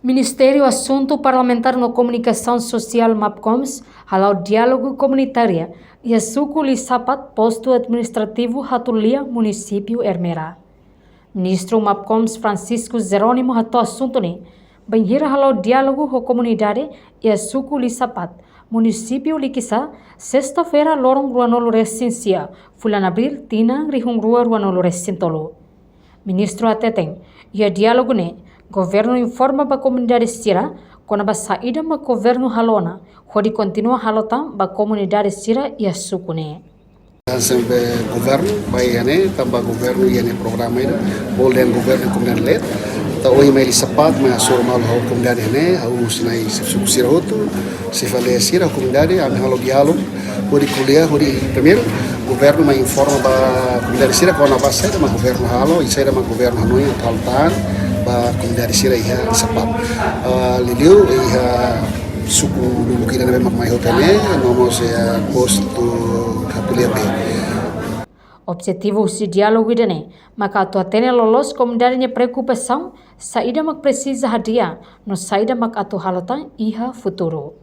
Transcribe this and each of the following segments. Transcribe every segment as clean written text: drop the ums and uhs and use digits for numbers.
Ministério Assunto Parlamentar no Comunicação Social MAPCOMS, halau diálogo comunitária e a suku lisapat posto administrativo Hatulia, município Ermera. Ministro MAPCOMS Francisco Jerônimo hato assunto ni, banhira halau diálogo com comunidade e a suku lisapat, município Likisa, sexta-feira lorong ruanolo residencia, bulan Abril tina rihung rua ruanolo resintolo. Ministro ateteng, ia diálogo ni, governo informa ba comunidade sira, kona ba saída ma governo halona, hodi continua halotam ba comunidade sira ia sukune. Sempre governo, bayane, tambah governo ia ne programa ida, boleh governo comunidade let, ta oi mai sapat ma sur mal ho comunidade ne, au sinai suku sira hotu, se fale sira comunidade, am halo dialog, hodi kuliah, hodi primeiro, governo mai informa ba comunidade sira kona ba saída ma governo halo, e saída ma governo hanoi taltan, ba comunidade sira iha sapat. Liliu iha suku dulu kita nabe mak mai hotene, nomos ya posto Hatulia be. Objetivo si diálogo idane, maka atua tene lolos comunidade nya preocupação, saída mak precisa hadia, no saída mak atu halotan iha futuro.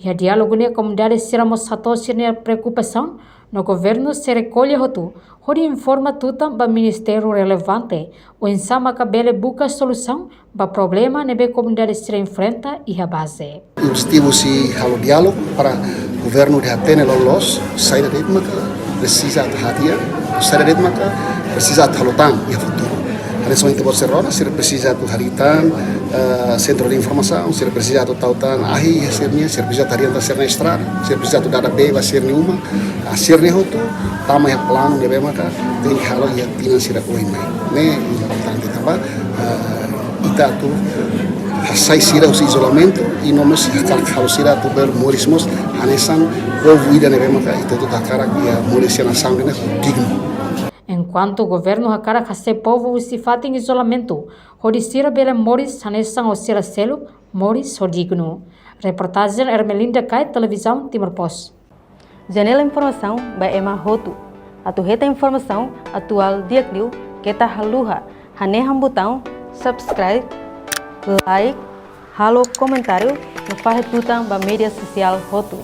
Iha diálogo nya comunidade sira mos hato sirnya preocupação, no governo se recolhe hotu, hori informa tutam ba ministério relevante, o insama cabele buka solução ba problema nebe comunidade sira enfrenta iha base. O objetivo si halo diálogo para governo de Atene lolos, saída de maka precisa hadia, saída de maka precisa halotan iha futuro. Hanya somente por serona, se precisa tu haritan centro de informação, se precisa tu tautan ahi sernya, se precisa tarian ta serna estrada, se precisa tu dada be va serni uma, a serni hotu, tama ya plano de be maka, tem halo ya tina sira ko mai. Ne importante tamba ita tu hasai sira os isolamento e não nos halo sira tu ber morismos anesan povo ida ne be maka ita tu takara ya morisiana sangue ne digno. Enquanto o governo hakara kase povo se fata em isolamento, hodisira bela moris hanesan o sira selo, moris hodigno. Reportagem Ermelinda Kai, televisão Timor Post. Janela informação by Emma Hotu. Atu reta informação atual diakliu kita haluha, haneham botão subscribe, like, halo comentário no farre tutang ba media social Hotu.